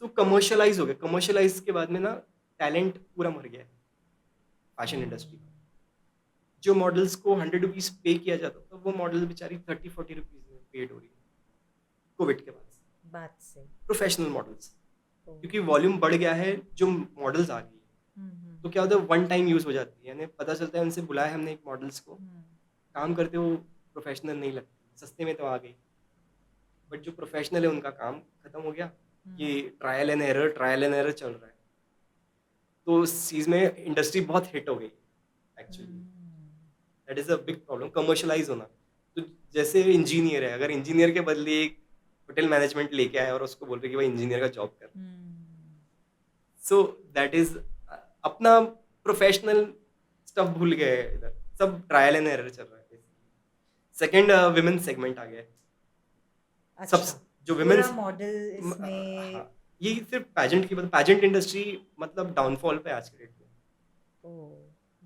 सो commercialise हो गया, commercialise के बाद में ना टैलेंट पूरा मर गया है फैशन इंडस्ट्री हम्म, का। जो मॉडल्स को 100 रुपीज पे किया जाता था, वो मॉडल बेचारी 30-40 रुपीज में पेड हो रही है कोविड के बाद से, बात से। Professional models. ओ, क्योंकि वॉल्यूम बढ़ गया है, जो मॉडल्स आ गई है, तो क्या होता है, वन टाइम यूज हो जाती है, यानी पता चलता है उनसे बुलाया हमने एक मॉडल्स को, हम्म, काम करते वो प्रोफेशनल नहीं लगती, सस्ते में तो आ गई, बट जो प्रोफेशनल है उनका काम खत्म हो गया। ये हम्म, ट्रायल एंड एरर चल रहा है, तो उस चीज़ में इंडस्ट्री बहुत हिट हो गई actually. Hmm, that is a big problem, commercialise होना। तो जैसे इंजीनियर है, अगर इंजीनियर के बदले एक होटल मैनेजमेंट लेके आए और उसको बोल रहे कि भाई इंजीनियर का जॉब कर, हम्म, सो दैट इज अपना प्रोफेशनल स्टफ भूल गए हैं इधर, सब ट्रायल एंड एरर चल रहा है। सेकंड, विमेन सेगमेंट आ गया है। सब अच्छा, जो पूरा विमेन्स, मॉडल इसमें। हाँ, ये सिर्फ पैजेंट की बात, पैजेंट इंडस्ट्री मतलब डाउनफॉल पे आज के डेट में। ओ,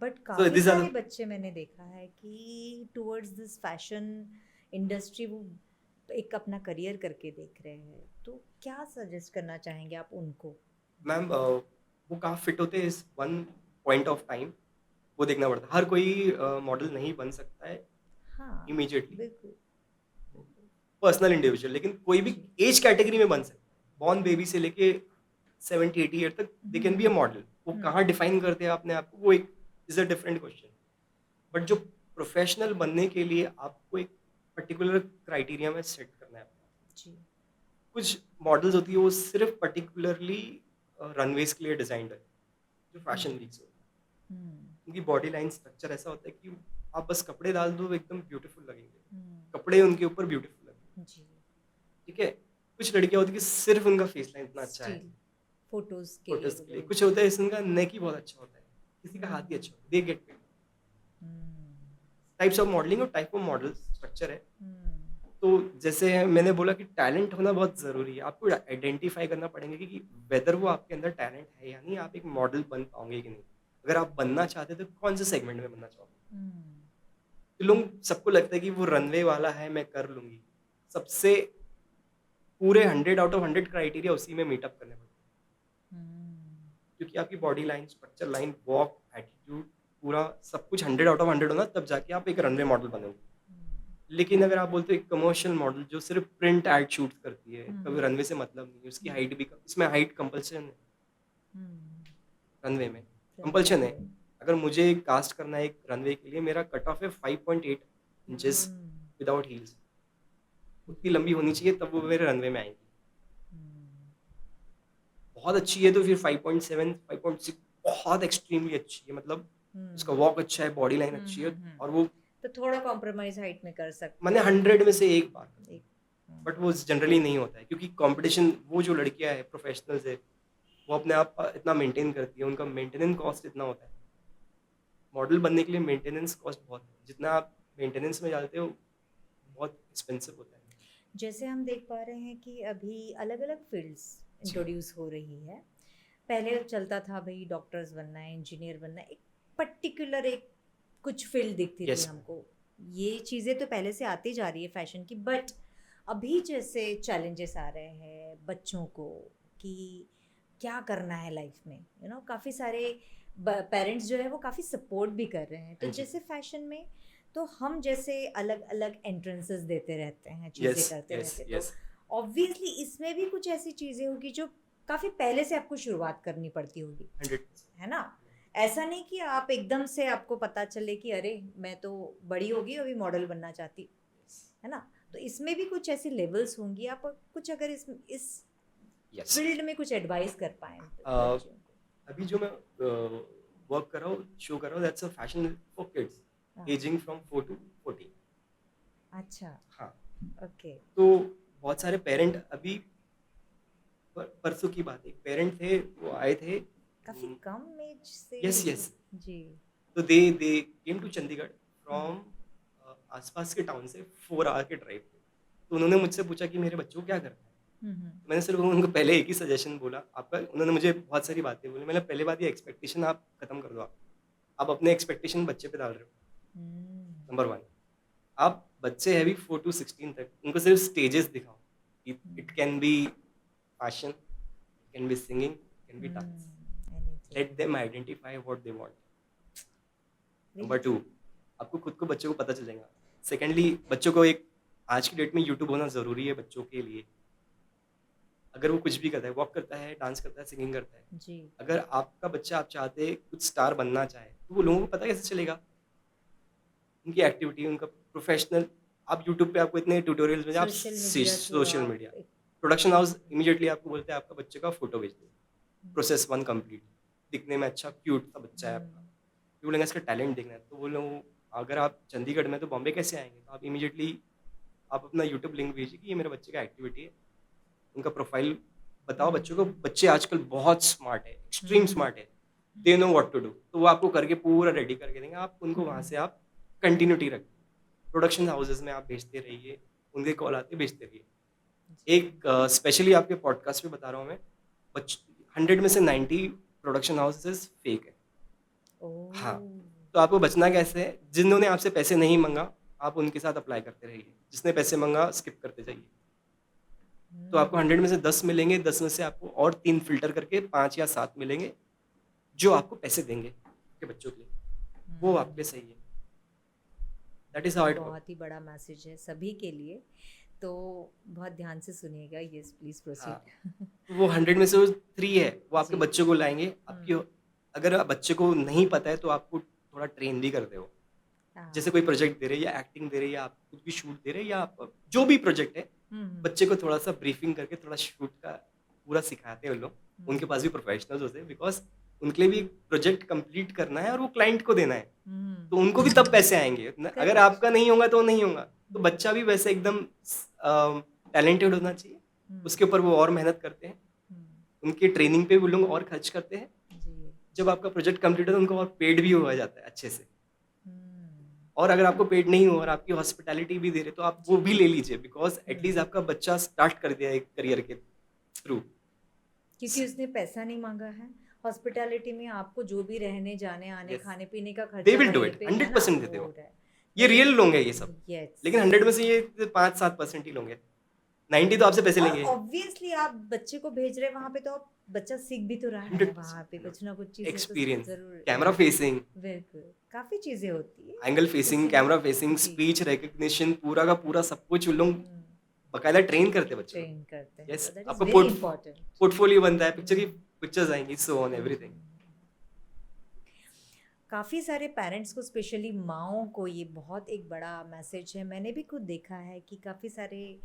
बट सो काफी दिस आर सारे बच्चे मैंने देखा है कि टुवर्ड्स दिस फैशन इंडस्ट्री वो एक अपना करियर करके देख रहे हैं, तो क्या सजेस्ट करना चाहेंगे आप उनको? मैम, वो कहाँ फिट होते हैं इस वन पॉइंट ऑफ टाइम, वो देखना पड़ता है। हर कोई मॉडल नहीं बन सकता है हाँ, इमीडिएटली, बिल्कुल, बिल्कुल। पर्सनल इंडिविजुअल, लेकिन कोई भी जी। एज कैटेगरी में बन सकता है, बॉर्न बेबी से लेके 70-80 ईयर तक they can be a model. वो कहाँ हम्म, डिफाइन करते हैं अपने आप को, वो एक is a different question. But जो प्रोफेशनल बनने के लिए आपको एक पर्टिकुलर क्राइटेरिया में सेट करना है अपने आप। जी। कुछ मॉडल्स होती है वो सिर्फ पर्टिकुलरली रनवेज के लिए डिजाइंड है, जो फैशन हम्म, वीक्स होती है। हम्म, उनकी बॉडी लाइन स्ट्रक्चर ऐसा होता है कि आप बस कपड़े डाल दो, वो एकदम ब्यूटीफुल लगेंगे, हम्म, कपड़े उनके ऊपर ब्यूटीफुल लगेंगे। जी। ठीक है, कुछ लड़कियां होती है कि सिर्फ उनका फेस लाइन इतना अच्छा है स्टिल फोटोज के लिए फोटोज वो के लिए, लोग। कुछ होता है इसका नेक ही बहुत अच्छा होता है, किसी का हाथ ही हम्म, अच्छा होता है, they get paid. Hmm, types of modelling और टाइप ऑफ मॉडल स्ट्रक्चर है। हम्म, तो जैसे मैंने बोला कि टैलेंट होना बहुत ज़रूरी है, आपको आइडेंटिफाई करना पड़ेगा कि वेदर वो आपके अंदर टैलेंट है या नहीं, आप एक मॉडल बन पाओगे कि नहीं। अगर आप बनना चाहते हो तो कौन से सेगमेंट में बनना चाहोगे। हम्म, तो लोग, सबको लगता है कि वो रनवे वाला है, मैं कर लूंगी, सबसे पूरे 100 आउट ऑफ 100 क्राइटेरिया उसी में मीटअप करने पड़ते हैं, हम्म, क्योंकि आपकी body line, structure line, walk, attitude, पूरा सब कुछ 100 आउट ऑफ 100 होना, तब जाके आप एक रनवे मॉडल बनोगे। लेकिन अगर आप बोलते हो एक कमर्शियल मॉडल जो सिर्फ प्रिंट एड शूट करती है, कभी हम्म, रनवे से मतलब नहीं, उसकी हम्म, हाइट भी इसमें हाइट कंपल्सन है, हम्म, रनवे में रनवे कंपल्शन है। पे। अगर मुझे कास्ट करना है एक रनवे के लिए, मेरा कट ऑफ है 5.8 इंचेस हम्म, विदाउट हील्स, उतनी लंबी होनी चाहिए तब वो मेरे रनवे में आएंगी। हम्म, बहुत अच्छी है तो फिर 5.7 5.6 बहुत एक्सट्रीमली अच्छी है, मतलब उसका हम्म, वॉक अच्छा है, बॉडी लाइन अच्छी है, हम्म। और वो तो थोड़ा कॉम्प्रोमाइज हाइट में कर सकते मैंने हैं। 100 में से एक बार करा, एक। बट वो जनरली नहीं होता है, क्योंकि कंपटीशन, वो जो लड़कियां हैं प्रोफेशनल्स है, वो अपने आप इतना मेंटेन करती है, उनका मेंटेनेंस कॉस्ट इतना होता है, मॉडल बनने के लिए मेंटेनेंस कॉस्ट बहुत है, जितना आप मेंटेनेंस में डालते हो बहुत एक्सपेंसिव होता है। जैसे हम देख पा रहे हैं कि अभी अलग अलग फील्ड्स जी, इंट्रोड्यूस हो रही है। पहले चलता था भाई डॉक्टर्स बनना है, इंजीनियर बनना है, एक पर्टिकुलर एक कुछ फील्ड दिखती थी यस मैम। हमको। ये चीज़ें तो पहले से आती जा रही है फैशन की, बट अभी जैसे चैलेंजेस आ रहे हैं बच्चों को कि क्या करना है लाइफ में, काफ़ी सारे पेरेंट्स जो है वो काफ़ी सपोर्ट भी कर रहे हैं, तो हाँ जी। जैसे फैशन में तो हम जैसे अलग अलग एंट्रेंसेस देते रहते हैं, यस, चीज़ें करते यस, रहते, तो यस। ऑब्वियसली इसमें भी कुछ ऐसी चीज़ें होगी जो काफ़ी पहले से आपको शुरुआत करनी पड़ती होगी, 100%। है ना? ऐसा नहीं कि आप एकदम से आपको पता चले कि अरे मैं तो बड़ी होगी अभी मॉडल बनना चाहती, है ना? तो इसमें भी कुछ ऐसी लेवल्स होंगी, आप कुछ अगर इस यस। फील्ड में कुछ एडवाइस कर पाए अ, बच्चों को। अभी जो मैं वर्क कर रहा हूँ, शो कर रहा हूँ, that's a fashion for kids, हाँ। Ageing from 4 to 14। अच्छा। हाँ, ओके। तो बहुत सारे पेरेंट अभी, परसों की बात है, एक पेरेंट थे, वो आए थे। काफ़ी कम एज से। Yes, yes. जी। तो they came to Chandigarh hmm, from आसपास के टाउन से, 4 आवर के ड्राइव पे। तो उन्होंने मुझसे पूछा कि मेरे बच्चों को क्या करना है। हम्म, तो मैंने सिर्फ उनको पहले एक ही सजेशन बोला आपका, उन्होंने मुझे बहुत सारी बातें बोली, मैंने पहले बात ये, एक्सपेक्टेशन आप खत्म कर दो। आप अपने एक्सपेक्टेशन बच्चे पे डाल रहे हो, हम्म, नंबर वन। आप बच्चे है भी 4 to 16 तक, उनको सिर्फ स्टेजेस दिखाओ, it hmm, can be fashion, can be singing, can be dance. Anything. Let them identify what they want. Very number 2, true. आपको खुद को बच्चों को पता चल जाएगा। सेकेंडली, बच्चों को एक आज की डेट में यूट्यूब होना ज़रूरी है बच्चों के लिए। अगर वो कुछ भी करता है, वॉक करता है, डांस करता है, सिंगिंग करता है, जी. अगर आपका बच्चा आप चाहते हैं कुछ स्टार बनना चाहे, तो वो लोगों को पता कैसे चलेगा? उनकी एक्टिविटी, उनका प्रोफेशनल, आप यूट्यूब पे आपको इतने ट्यूटोरियल्स मिल, आप सोशल मीडिया थ्रू सोशल आप मीडिया, एक प्रोडक्शन हाउस इमीडिएटली आपको बोलते हैं आपका बच्चे का फोटो भेज दो, हम्म, प्रोसेस 1 कंप्लीट, दिखने में अच्छा क्यूट सा बच्चा है आपका, हम्म, वो बोलेंगे इसका टैलेंट देखना है, तो वो लोग, अगर आप चंडीगढ़ में, तो बॉम्बे कैसे आएंगे? तो आप इमीडिएटली आप अपना यूट्यूब लिंक भेजिए कि ये मेरे बच्चे का एक्टिविटी है, उनका प्रोफाइल बताओ बच्चों को। बच्चे आजकल बहुत स्मार्ट है, एक्सट्रीम स्मार्ट है, they know what to do, तो वो आपको करके पूरा रेडी करके देंगे। आप उनको वहाँ से आप कंटिन्यूटी रखिए, प्रोडक्शन हाउसेज में आप भेजते रहिए, उनके कॉल आते भेजते रहिए। एक स्पेशली आपके पॉडकास्ट पे बता रहा हूँ मैं, 100 में से 90 प्रोडक्शन हाउसेज फेक है। हाँ, ओह, तो आपको बचना कैसे है? जिन्होंने आपसे पैसे नहीं मांगा, आप उनके साथ अप्लाई करते रहिए, जिसने पैसे मांगा स्किप करते जाइए। तो आपको 100 में से 10 मिलेंगे, 10 में से आपको और 3 फिल्टर करके 5 या 7 मिलेंगे जो आपको पैसे देंगे आपके बच्चों के लिए, वो आपके लिए सही है। That is how it work. बहुत ही बड़ा मैसेज है सभी के लिए, तो बहुत ध्यान से सुनिएगा। यस, प्लीज हाँ, प्रोसीड. तो वो 100 में से वो 3 है, वो आपके जी. बच्चों को लाएंगे आपकी। अगर आप बच्चे को नहीं पता है तो आपको थोड़ा ट्रेन भी करते हो, जैसे कोई प्रोजेक्ट दे रहे हैं या एक्टिंग दे रहे हैं या आप कुछ भी शूट दे रहे हैं या आप जो भी प्रोजेक्ट है, बच्चे को थोड़ा सा ब्रीफिंग करके थोड़ा शूट का पूरा सिखाते हैं वो लोग। उनके पास भी प्रोफेशनल्स होते हैं, बिकॉज उनके लिए भी प्रोजेक्ट कंप्लीट करना है और वो क्लाइंट को देना है, तो उनको भी तब पैसे आएंगे। अगर आपका नहीं होगा तो नहीं होगा। तो बच्चा भी वैसे एकदम टैलेंटेड होना चाहिए, उसके ऊपर वो और मेहनत करते हैं, उनकी ट्रेनिंग पे वो लोग और खर्च करते हैं। जी. जब आपका प्रोजेक्ट कंप्लीट हो तो उनको और पेड भी हो जाता है अच्छे से। और अगर आपको पेड नहीं हो और आपकी हॉस्पिटैलिटी भी दे रहे, तो आप वो भी ले लीजिए, बिकॉज एटलीस्ट आपका बच्चा स्टार्ट कर दिया एक करियर के थ्रू। क्योंकि उसने पैसा नहीं मांगा है। हॉस्पिटैलिटी में आपको जो भी रहने जाने आने Yes. खाने पीने का दे खर्चा विल डू वहीं इट, पे है ना, 100% देते वो हो। हो रहा है. ये रियल लोग हैं ये सब, Yes. लेकिन 100 में से ये 5-7% ही लोग हैं, 90 तो आपसे पैसे और लेंगे। ऑब्वियसली आप बच्चे को भेज रहे हैं वहां पे, तो आप बच्चा सीख भी तो रहा है 100% वहां पे, कुछ ना कुछ चीजें तो एक्सपीरियंस, जरूर. कैमरा फेसिंग, बिल्कुल, काफी चीजें होती है. एंगल फेसिंग, इसीलिए- कैमरा फेसिंग, जी. स्पीच रिकग्निशन, पूरा का पूरा सब कुछ वो लोग बकायदा ट्रेन करते हैं बच्चों को। ट्रेन करते हैं. Yes, So that is आपको very important. पोर्टफोलियो बनता है, पिक्चर की पिक्चर्स आएंगी, सो ऑन एवरीथिंग। काफ़ी सारे पेरेंट्स को, स्पेशली माओं को, ये बहुत एक बड़ा मैसेज है. मैंने भी खुद देखा है कि काफ़ी सारे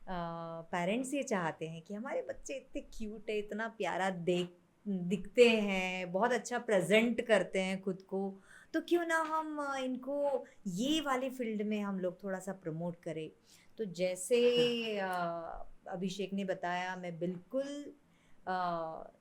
पेरेंट्स ये चाहते हैं कि हमारे बच्चे इतने क्यूट है, इतना प्यारा दिखते हैं, बहुत अच्छा प्रेजेंट करते हैं खुद को, तो क्यों ना हम इनको ये वाले फील्ड में हम लोग थोड़ा सा प्रमोट करें. तो जैसे अभिषेक ने बताया, मैं बिल्कुल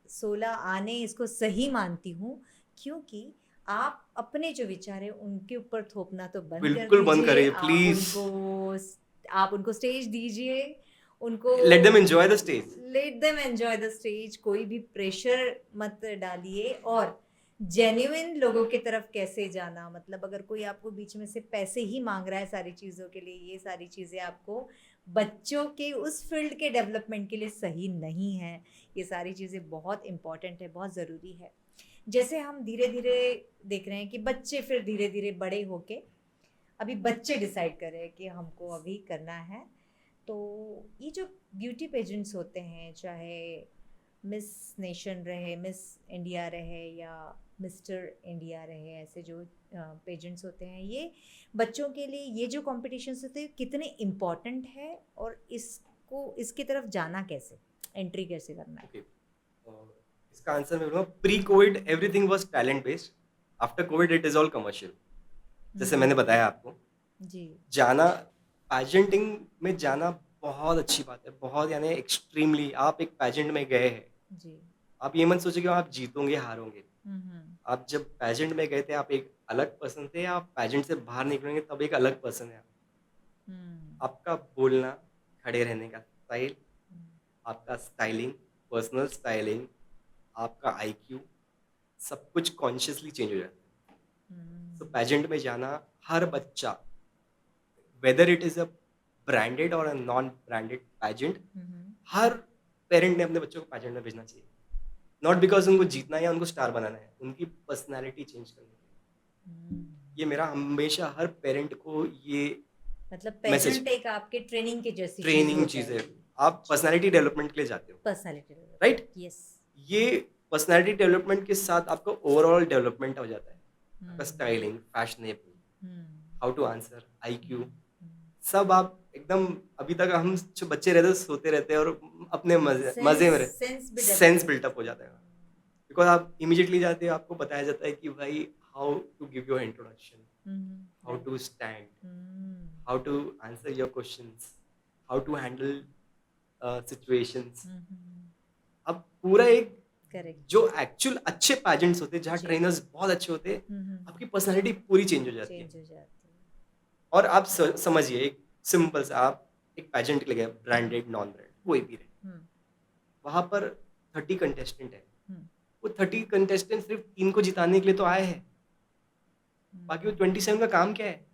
16 आने इसको सही मानती हूँ, क्योंकि आप अपने जो विचार है उनके ऊपर थोपना तो बंद कर बिल्कुल बंद दीजिए. करिए, आप प्लीज। आप उनको स्टेज दीजिए, उनको let them enjoy the stage. Let them enjoy the stage. कोई भी प्रेशर मत डालिए. और जेन्युइन लोगों की तरफ कैसे जाना, मतलब अगर कोई आपको बीच में से पैसे ही मांग रहा है सारी चीज़ों के लिए, ये सारी चीज़ें आपको बच्चों के उस फील्ड के डेवलपमेंट के लिए सही नहीं है. ये सारी चीज़ें बहुत इम्पॉर्टेंट है, बहुत ज़रूरी है. जैसे हम धीरे धीरे देख रहे हैं कि बच्चे फिर धीरे धीरे बड़े होके, अभी बच्चे डिसाइड कर रहे हैं कि हमको अभी करना है. तो ये जो ब्यूटी पेजेंट्स होते हैं, चाहे मिस नेशन रहे, मिस इंडिया रहे या मिस्टर इंडिया रहे, ऐसे जो पेजेंट्स होते हैं, ये बच्चों के लिए ये जो कॉम्पिटिशन्स होते हैं कितने इम्पॉर्टेंट है, और इसकी तरफ जाना कैसे, एंट्री कैसे करना है? Okay. इसका आंसर मैं बोलूँगा, pre Covid everything was talent based, after Covid it is all commercial. जैसे मैंने बताया आपको, जी. जाना पैजेंटिंग में जाना बहुत अच्छी बात है, बहुत, यानी एक्सट्रीमली। आप एक पैजेंट में गए हैं, जी. आप ये मत सोचिए कि आप जीतोगे हारोगे। आप जब पैजेंट में गए थे आप एक अलग पर्सन थे, आप पैजेंट से बाहर निकलेंगे तब एक अलग पर्सन है। आपका बोलना, खड़े रहने का स्टाइल, आपका स्टाइलिंग, पर्सनल स्टाइलिंग, आपका आईक्यू, सब कुछ कॉन्शियसली चेंज हो जाता है। तो पैजेंट में जाना हर बच्चा, whether it is a branded और अ नॉन ब्रांडेड पैजेंट, हर पेरेंट ने अपने बच्चों को पैजेंट में भेजना चाहिए। नॉट बिकॉज उनको जीतना है या उनको स्टार बनाना है, उनकी पर्सनैलिटी चेंज करने के लिए। ये मेरा हमेशा हर पेरेंट को ये मतलब मैसेज, पेजेंट एक आपके ट्रेनिंग की जैसी चीज ट्रेनिंग हो चीज़ है, जाएगी। आप पर्सनैलिटी डेवलपमेंट के लिए जाते हो, पर्सनालिटी राइट? यस। ये पर्सनैलिटी डेवलपमेंट के साथ आपका ओवरऑल डेवलपमेंट हो जाता है, आपका styling, fashionable, how to answer, IQ, सब आप एकदम, अभी तक हम जो बच्चे रहते हैं सोते रहते हैं और अपने मजे मजे में सेंस भी सेंस बिल्टअप हो जाता है, बिकॉज आप इमीडिएटली जाते हो, आपको बताया जाता है कि भाई how to give your introduction, how to stand, how to answer your questions, how to handle situations. अब पूरा एक करेक्ट। जो एक्चुअल अच्छे पैजेंट्स होते हैं जहाँ जी। ट्रेनर्स बहुत अच्छे होते हैं, आपकी पर्सनालिटी पूरी चेंज हो जाती है। चेंज हो जाती है। और आप समझिए, एक सिंपल सा, आप एक पैजेंट के लिए गए, ब्रांडेड नॉन ब्रांड कोई भी रहे, वहां पर 30 कंटेस्टेंट है, वो 30 कंटेस्टेंट सिर्फ 3 को जिताने के लिए तो आए हैं, बाकी वो 27 का काम क्या है?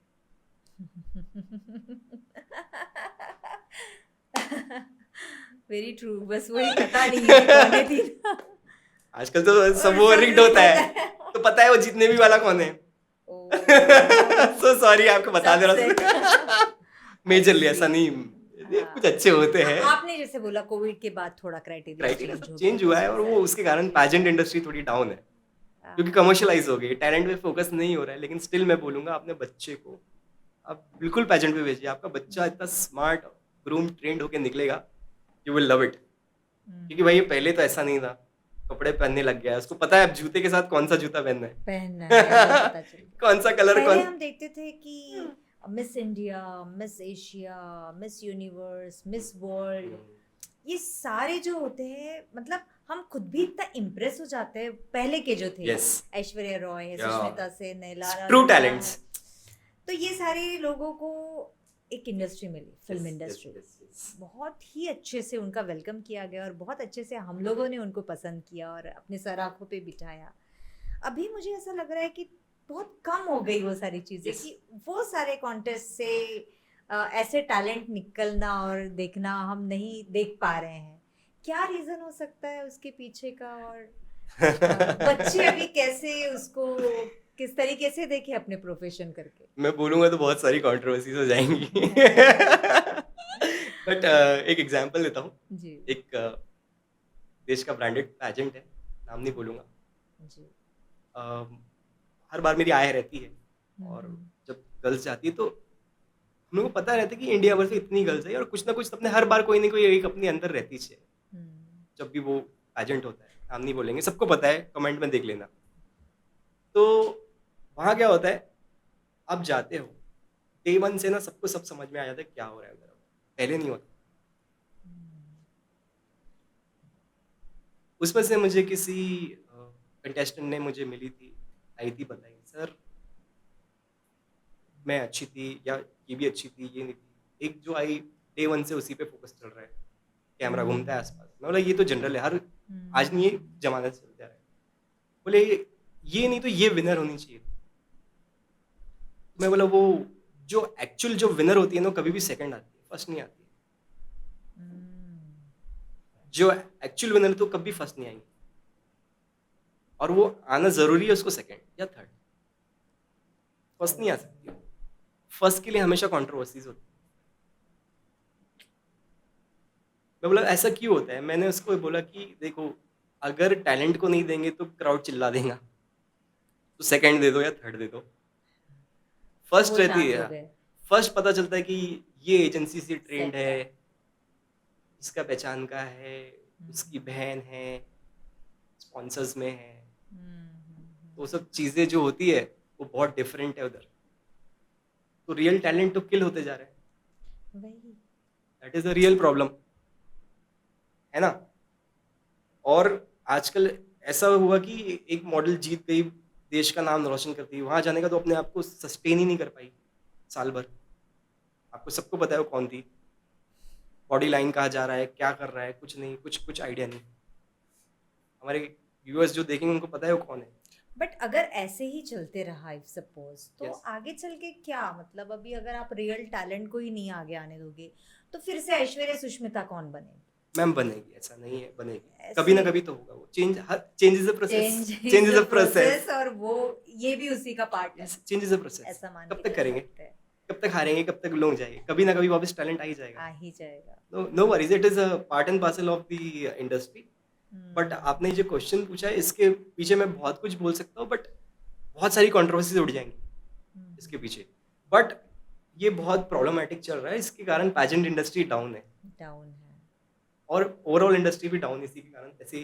वेरी ट्रू, बस वही पता नहीं है कि कौन है तीन। आजकल तो सब और वो सब रिग्ड होता है, तो पता है वो जीतने भी वाला कौन है। सो सॉरी आपको बता दे रहा हूँ, मेजरली ऐसा नहीं, कुछ अच्छे होते हैं, आपने जैसे बोला कोविड के बाद थोड़ा क्राइटेरिया क्राइटेरिया सब चेंज हुआ है, और वो उसके कारण पैजेंट इंडस्ट्री थोड़ी डाउन है, क्योंकि कमर्शियलाइज हो गई, टैलेंट पे फोकस नहीं हो रहा है। लेकिन स्टिल मैं बोलूंगा, अपने बच्चे को आप बिल्कुल पैजेंट पे भेजिए, आपका बच्चा इतना स्मार्ट, ग्रूम, ट्रेंड होके निकलेगा, यू विल लव इट। क्योंकि भाई ये पहले तो ऐसा नहीं था, कपड़े पहनने लग गया है, उसको पता है अब जूते के साथ कौन सा जूता पहनना है, पता चल गया। कौन सा कलर, पहले कौन हम देखते थे कि miss India, miss Asia, miss universe, miss world, ये सारे जो होते हैं, मतलब हम खुद भी इतना इम्प्रेस हो जाते हैं पहले के जो थे, यस, ऐश्वर्या रॉय है, Yeah. सुष्मिता सेन है, लारा ट्रू दत्ता टैलेंट्स, है। तो ये सारे लोगों को एक इंडस्ट्री मिली, फिल्म इंडस्ट्री, बहुत ही अच्छे से उनका वेलकम किया गया और बहुत अच्छे से हम लोगों ने उनको पसंद किया और अपने सर आंखों पे बिठाया। अभी मुझे ऐसा लग रहा है कि बहुत कम हो गई वो सारी चीज़ें, Yes. कि वो सारे कॉन्टेस्ट से ऐसे टैलेंट निकलना और देखना हम नहीं देख पा रहे हैं। क्या रीज़न हो सकता है उसके पीछे का, और बच्चे अभी कैसे उसको, किस तरीके से देखे अपने प्रोफेशन करके? मैं बोलूंगा तो बहुत सारी कंट्रोवर्सीज हो जाएंगी, बट एक एग्जांपल देता हूँ। जी एक देश का ब्रांडेड पैजेंट है, नाम नहीं बोलूंगा, जी। हर बार मेरी आय रहती है, और जब गर्ल्स जाती है तो हम लोग को पता रहता है कि इंडिया भर से इतनी गर्ल्स है, और कुछ ना कुछ अपने हर बार कोई ना कोई एक अपने अंदर रहती है। जब भी वो पैजेंट होता है, नाम नहीं बोलेंगे, सबको पता है, कमेंट में देख लेना। तो वहाँ क्या होता है, आप जाते हो, डे 1 से ना सबको सब समझ में आ जाता है क्या हो रहा है अंदर, पहले नहीं होता। उसमें से मुझे किसी कंटेस्टेंट ने मुझे मिली थी, आई थी, बताई, सर मैं अच्छी थी, या ये भी अच्छी थी, ये नहीं थी। एक जो आई, डे 1 से उसी पे फोकस चल रहा है, कैमरा घूमता है आसपास। मैं बोला ये तो जनरल है, हर आज नहीं, ये जमाना से चलता रहा है। बोले ये नहीं तो ये विनर होनी चाहिए। मैं बोला वो जो एक्चुअल जो विनर होती है ना, कभी भी सेकंड आती है, फर्स्ट नहीं आती है। जो एक्चुअल विनर तो कभी फर्स्ट नहीं आएंगे, और वो आना जरूरी है उसको सेकंड या थर्ड, फर्स्ट नहीं आ सकती। फर्स्ट के लिए हमेशा कंट्रोवर्सीज होती है। मैं बोला ऐसा क्यों होता है? मैंने उसको बोला कि देखो, अगर टैलेंट को नहीं देंगे तो क्राउड चिल्ला देगा, तो सेकंड दे दो या थर्ड दे दो। फर्स्ट रहती है, फर्स्ट पता चलता है कि ये एजेंसी से ट्रेंड है, इसका पहचान का है, उसकी बहन है, स्पॉन्सर्स में है, तो सब चीजें जो होती है वो बहुत डिफरेंट है उधर। तो रियल टैलेंट तो किल होते जा रहे हैं, that is the real problem, है ना। और आजकल ऐसा हुआ कि एक मॉडल जीत गई, देश का नाम रोशन करती है, वहां जाने का तो अपने आप को सस्टेन ही नहीं कर पाई साल भर। आपको सबको पता है वो कौन थी, बॉडी लाइन कहाँ जा रहा है, क्या कर रहा है, कुछ नहीं, कुछ आइडिया नहीं। हमारे व्यूअर्स जो देखेंगे उनको पता है वो कौन है। बट अगर ऐसे ही चलते रहा इफ सपोज, तो Yes. आगे चल के क्या मतलब, अभी अगर आप रियल टैलेंट को ही नहीं आगे आने दोगे तो फिर से ऐश्वर्या सुष्मिता कौन बनेगी? मैम बनेगी, ऐसा नहीं है, बनेगी कभी ना ऐसी कभी तो होगा वो change. Change is a process, change change is is a a process. Process, और वो ये भी उसी का पार्ट है, yes, change is a process. ऐसा मान कब के तक चल करेंगे, सकते हैं। कब तक हारेंगे, कब तक लोग जाएंगे, कभी ना कभी वापस टैलेंट आ ही जाएगा। आ ही जाएगा। No no worries, it is a part and parcel of the industry. But hmm. आपने जो क्वेश्चन पूछा है इसके पीछे मैं बहुत कुछ बोल सकता हूँ, बट बहुत सारी कंट्रोवर्सीज उड़ जाएंगी इसके पीछे। बट ये बहुत प्रॉब्लमेटिक चल रहा है, इसके कारण पैजेंट इंडस्ट्री डाउन है, डाउन है। और ओवरऑल इंडस्ट्री भी डाउन इसी के कारण, ऐसे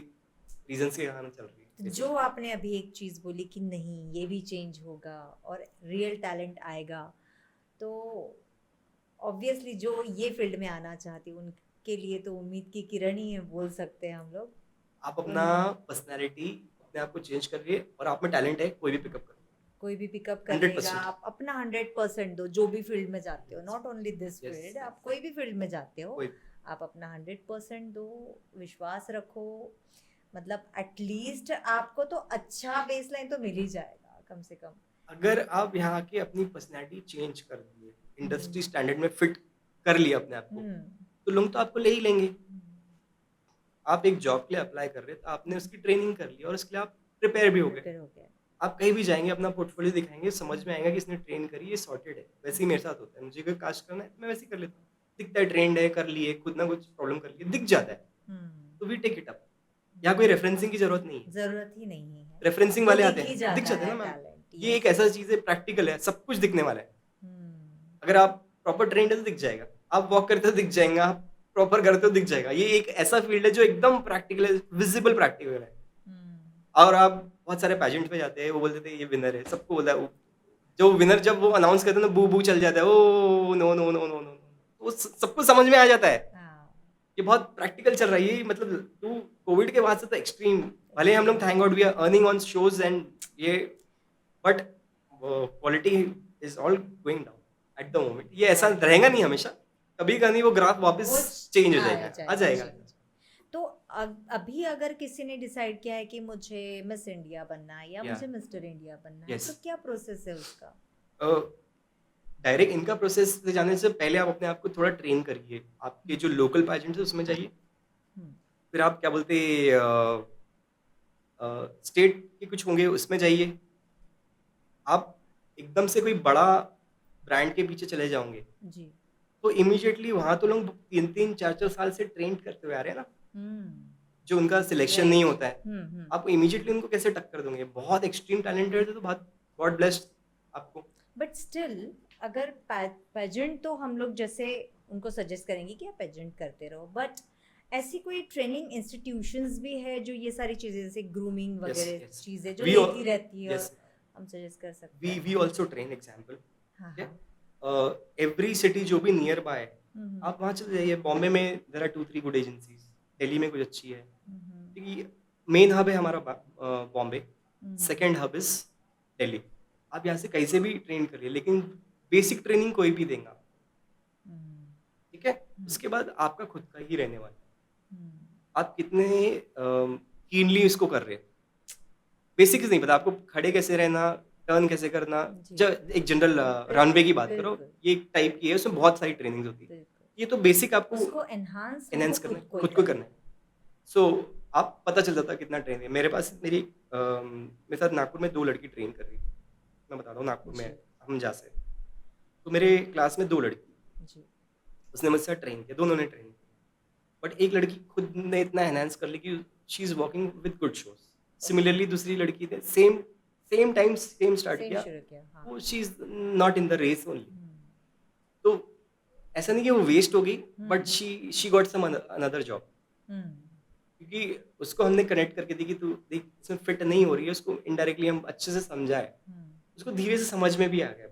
रीजंस के कारण चल रही है तो जो basically। आपने अभी एक चीज़ बोली कि नहीं ये भी चेंज होगा और रियल टैलेंट आएगा, तो ऑब्वियसली जो ये फील्ड में आना चाहती है उनके लिए तो उम्मीद की किरण ही है, बोल सकते हैं हम लोग। आप अपना उन पर्सनैलिटी अपने आप को चेंज करिए, और आप में टैलेंट है, कोई भी पिकअप कर कोई भी पिकअप कर हंड्रेड लेगा। परसेंट आप अपना 100% दो, जो भी फील्ड में जाते हो, not only this yes field, आप कोई भी फील्ड में जाते हो, कोई। आप अपना 100% दो, विश्वास रखो। मतलब एटलीस्ट आपको तो अच्छा बेसलाइन तो मिल ही जाएगा कम से कम। अगर आप यहाँ के अपनी पर्सनैलिटी चेंज कर दिए, इंडस्ट्री हम्म। स्टैंडर्ड में फिट कर लिया अपने आप को, हम्म। तो लोग तो आपको ले ही लेंगे। आप एक जॉब के लिए अप्लाई कर रहे हैं, तो आपने उसकी ट्रेनिंग कर ली और उसके लिए आप प्रिपेयर भी हो गए। प्रिपेयर हो गया। आप कहीं भी जाएंगे, अपना पोर्टफोलियो दिखाएंगे, समझ में आएगा कि इसने ट्रेन करी, ये सॉर्टेड है। वैसे ही मेरे साथ होता है, मुझे कोई कास्ट करना है तो मैं वैसे ही कर लेता हूँ, दिखता है ट्रेंड है, कर लिए, खुद ना कुछ प्रॉब्लम कर लिए, दिख जाता है, तो वी टेक इट अप। यहाँ कोई रेफरेंसिंग की जरूरत नहीं है, जरूरत ही नहीं है, रेफरेंसिंग वो वाले दिख आते ही हैं, दिख जाता जाते हैं है ना मैम। टैलेंट। ये एक यस। ऐसा चीज है, प्रैक्टिकल है, सब कुछ दिखने वाला है। हम्म। अगर आप प्रॉपर ट्रेंड है तो दिख जाएगा, आप वॉक करते हो दिख जाएगा, आप प्रॉपर करते हो दिख जाएगा। ये एक ऐसा फील्ड है जो एकदम प्रैक्टिकल है, विजिबल प्रैक्टिकल है। और आप बहुत सारे पैजेंट पे जाते हैं, वो बोलते थे ये विनर है, सबको बोला है, जो विनर जब वो अनाउंस करते हैं ना, बू बू चल जाता है, oh no no no no no, वो सबको समझ में आ जाता है। हाँ। ये बहुत प्रैक्टिकल चल रहा है ये, मतलब टू कोविड के बाद से तो एक्सट्रीम। भले हम लोग thank God we are earning on shows and ये, but quality is all going down at the moment. ये ऐसा रहेगा नहीं हमेशा, कभी का नहीं वो ग्राफ वापस वो चेंज हो आ जाएगा, आ जाएगा जाएगा। चेंज। तो अभी अगर किसी ने डिसाइड किया है कि मुझे मिस इंडिया बनना है या या मुझे मिस्टर इंडिया बनना है, यस, तो क्या प्रोसेस है उसका? डायरेक्ट इनका प्रोसेस से जाने से पहले आप अपने आप को थोड़ा ट्रेन करिए। आपके जो लोकल पैजेंट है उसमें जाइए, हम्म। फिर आप क्या बोलते स्टेट के कुछ होंगे उसमें जाइए। आप एकदम से कोई बड़ा ब्रांड के पीछे चले जाओगे जी। तो इमीडिएटली वहां तो लोग 3-4 साल से ट्रेन करते हुए आ रहे हैं ना, जो उनका सिलेक्शन नहीं राइट। होता है। आप इमीडिएटली उनको कैसे टक्कर दोगे? बहुत एक्सट्रीम टैलेंटेड है तो बहुत गॉड ब्लेस्ड आपको। बट स्टिल अगर पेजेंट तो हम लोग जैसे उनको सजेस्ट करेंगे कि आप पेजेंट करते रहो, बट ऐसी कोई ट्रेनिंग इंस्टीट्यूशंस भी है जो ये सारी चीजें जैसे ग्रूमिंग यस वगैरह यस, चीजें जो वी लेती रहती है, यस, और हम सजेस्ट कर सकते वी हैं? We also train example. हाँ ठीक हाँ। है, एवरी सिटी जो भी नियर बाय है, हम्म। आप वहाँ चले जाइए। बॉम्बे में there are 2-3 good agencies, Delhi में कुछ अच्छी है, क्योंकि मेन हब है हमारा Bombay, second hub is Delhi. आप यहाँ से कहीं से भी ट्रेन करिए, लेकिन बेसिक ट्रेनिंग कोई भी देगा, ठीक है? उसके बाद आपका खुद का ही रहने वाला है। आप कितने कीनली इसको कर रहे हैं, बेसिक्स नहीं पता आपको, खड़े कैसे रहना, टर्न कैसे करना। जी। एक जनरल रनवे की बात करो, बिल्कुल। ये एक टाइप की है, उसमें बहुत सारी ट्रेनिंग्स होती है। बिल्कुल। ये तो बेसिक आपको उसको एनहांस एनहेंस हमको करना है, खुद खुद को को करना है। सो आप पता चल जाता कितना ट्रेन है। मेरे पास मेरे साथ नागपुर में 2 लड़की ट्रेन कर रही थी। मैं बता रहा हूँ, नागपुर में जी। हम जा से, तो मेरे क्लास में 2 लड़की, जी। उसने मुझसे ट्रेन किया, दोनों ने ट्रेन किया। बट एक लड़की खुद ने इतना एनहांस कर ली कि she is working with good shows. Similarly दूसरी लड़की ने same same time same start same किया, शुरू किया। हाँ। वो she is not in the race only. तो ऐसा नहीं कि वो वेस्ट हो गई, but she got some another job, क्योंकि उसको हमने कनेक्ट करके दी कि तू देख इसमें फिट नहीं हो रही है। उसको इनडायरेक्टली हम अच्छे से समझाए, उसको धीरे से समझ में भी आ गया।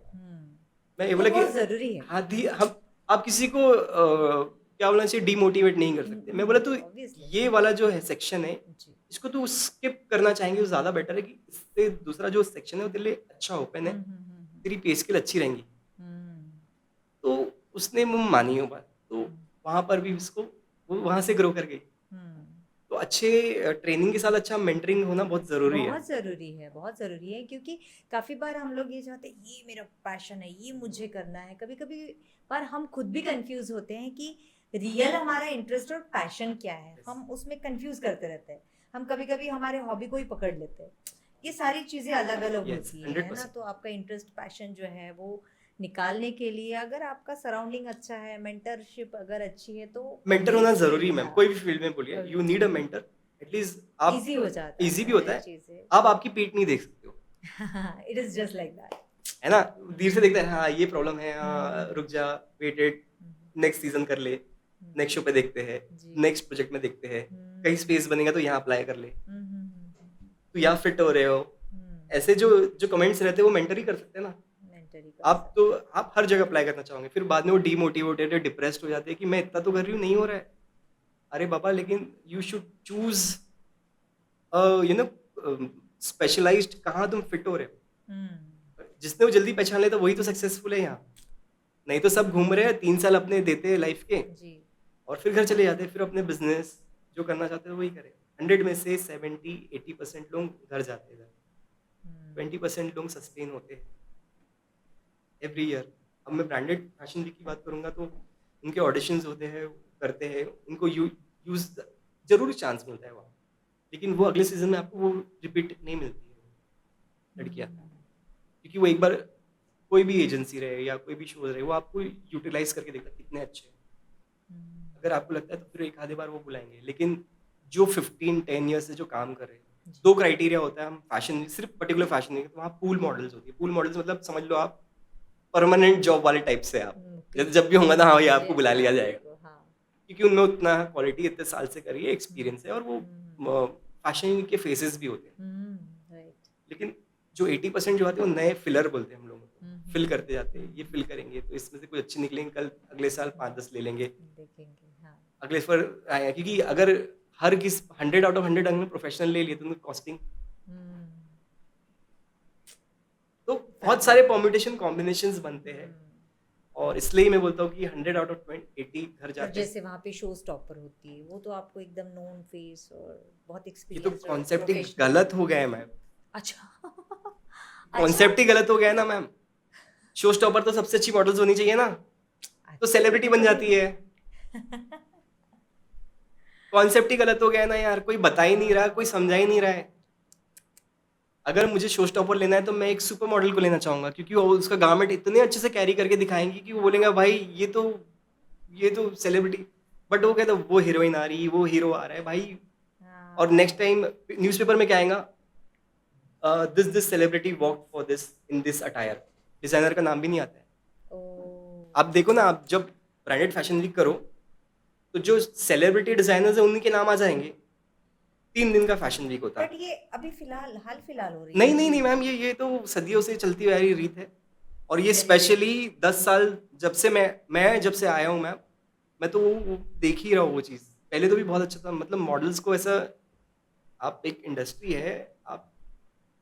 मैं ये वो बोला कि बहुत जरूरी है। हाँ हम आप किसी को क्या बोलना चाहिए, डिमोटिवेट नहीं कर सकते। मैं बोला तू Obviously। ये वाला जो है सेक्शन है, जी। इसको तू स्किप करना चाहेंगे तो ज़्यादा बेटर है, कि इससे दूसरा जो सेक्शन है वो तेरे लिए अच्छा ओपन है, तेरी पे स्किल अच्छी रहेंगी। तो उसने मानी वो बात, तो वहाँ पर भी उसको वो वहाँ से ग्रो कर गई। तो अच्छे ट्रेनिंग के साथ अच्छा मेंटरिंग होना बहुत ज़रूरी है। बहुत ज़रूरी है, बहुत ज़रूरी है, क्योंकि काफ़ी बार हम लोग ये चाहते हैं ये मेरा पैशन है, ये मुझे करना है। कभी कभी पर हम खुद भी कंफ्यूज होते हैं कि रियल हमारा इंटरेस्ट और पैशन क्या है, हम उसमें कंफ्यूज करते रहते हैं। हम कभी कभी हमारे हॉबी को ही पकड़ लेते हैं। ये सारी चीजें अलग अलग यस, होती है ना। 100%। तो आपका इंटरेस्ट पैशन जो है वो निकालने के लिए अगर आपका सराउंडिंग अच्छा है, मेंटरशिप अगर अच्छी है, तो मेंटर होना obviously, ज़रूरी है मैम, हाँ, कोई भी फील्ड में बोलिए, you need a mentor. At least आप इजी हो जाता ईज़ी भी होता है है, चीजें। आप आपकी पीठ नहीं देख सकते हो, it is just like that. है ना? धीरे से देखते हैं, हाँ, ये प्रॉब्लम है, हाँ, हम्म रुक जा, वेट इट, नेक्स्ट सीज़न कर ले, नेक्स्ट शो पे देखते हैं, जी। नेक्स्ट प्रोजेक्ट में देखते हैं, कहीं स्पेस बनेगा तो यहाँ अप्लाई कर ले, हम्म तो यहाँ फिट हो रहे हो। ऐसे जो जो कमेंट्स रहते हैं वो मेंटर ही कर सकते हैं ना। मेंटली कर आप तो आप हर जगह अप्लाई करना चाहोगे, फिर बाद में वो डीमोटिवेटेड, डिप्रेस्ड हो जाते हैं कि मैं इतना तो कर रही हूँ, नहीं हो रहा है। अरे बाबा, लेकिन you should choose you know specialized, कहाँ तुम फिट हो रहे हो। हम्म जिसने वो जल्दी पहचान लेता वही तो सक्सेसफुल है यहाँ। नहीं तो सब घूम रहे हैं 3 साल अपने देते हैं लाइफ के, जी। और फिर घर चले जाते हैं, फिर अपने बिजनेस जो करना चाहते हैं वही करें। 100 में से 70-80% लोग घर जाते हैं, 20% लोग सस्टेन होते हैं एवरी ईयर। अब मैं ब्रांडेड फैशन वीक की बात करूंगा तो उनके ऑडिशंस होते हैं, करते हैं, उनको यूज जरूर चांस मिलता है वहाँ, लेकिन वो अगले सीजन में आपको वो रिपीट नहीं मिलती है लड़कियाँ, क्योंकि वो एक बार कोई भी एजेंसी रहे या कोई भी शो रहे, वो आपको यूटिलाइज करके देखता है कितने अच्छे हैं। अगर आपको लगता है तो फिर एक आधे बार वो बुलाएंगे, लेकिन जो 15-10 ईयर्स से जो काम कर रहे हैं, 2 क्राइटेरिया होता है। हम फैशन, सिर्फ पर्टिकुलर फैशन नहीं, तो वहाँ पूल मॉडल्स होती है। पूल मॉडल्स मतलब समझ लो आप परमानेंट जॉब वाले टाइप से आप, जैसे जब भी होगा ना, हाँ, ये आपको बुला लिया जाएगा, क्योंकि उनमें उतना क्वालिटी इतने साल से करी है, एक्सपीरियंस है, और वो फैशन के फेसेस भी होते हैं। लेकिन जो 80% जो आते हैं वो नए फिलर बोलते हैं हम लोगों को, फिल करते जाते हैं, ये फिल करेंगे तो इसमें से कुछ अच्छे निकलेंगे, कल अगले साल 5-10 ले लेंगे, देखेंगे, हाँ। अगले पर आएगा, क्योंकि अगर हर किस 100 आउट ऑफ 100 अगर प्रोफेशनल ले लिए तो उनकी कॉस्टिंग, तो बहुत सारे परम्यूटेशन कॉम्बिनेशंस बनते हैं, और इसलिए मैं बोलता हूँ कि 100 आउट ऑफ 80 घर और जाते हैं। जैसे वहाँ पे शो स्टॉपर होती है, वो तो आपको एकदम नोन फेस और बहुत ये तो एक्सपीरियंस कॉन्सेप्ट ही गलत हो गया है मैम, अच्छा। कॉन्सेप्ट ही गलत हो गया है ना मैम। शो स्टॉपर तो सबसे अच्छी मॉडल्स होनी चाहिए ना, तो सेलिब्रिटी बन जाती है। कॉन्सेप्ट ही गलत हो गया है ना यार, कोई बता ही नहीं रहा, कोई समझा ही नहीं रहा है। अगर मुझे शो स्टॉपर लेना है तो मैं एक सुपर मॉडल को लेना चाहूंगा, क्योंकि वो उसका गारमेंट इतने अच्छे से कैरी करके दिखाएंगी कि वो बोलेंगे भाई ये तो सेलिब्रिटी, बट वो कहता है वो हीरोइन आ रही, वो हीरो आ रहा है भाई, और नेक्स्ट टाइम न्यूज़पेपर में क्या आएगा, this celebrity walk for this in this attire, designer का नाम भी नहीं आता है। आप देखो ना, आप जब ब्रांडेड फैशन वीक करो तो जो सेलिब्रिटी डिजाइनर्स है उन्हीं के नाम आ जाएंगे। 3 दिन का फैशन वीक होता बट है। ये अभी फिलहाल हाल फिलहाल हो रही नहीं है नहीं नहीं चीज़। मैम, ये तो सदियों से चलती हुई आ रही रीत है, और ये चलिए। स्पेशली 10 साल जब से मैं जब से आया हूँ मैम, मैं तो वो देख ही रहा हूँ वो चीज़। पहले तो भी बहुत अच्छा था, मतलब मॉडल्स को ऐसा, आप एक इंडस्ट्री है, आप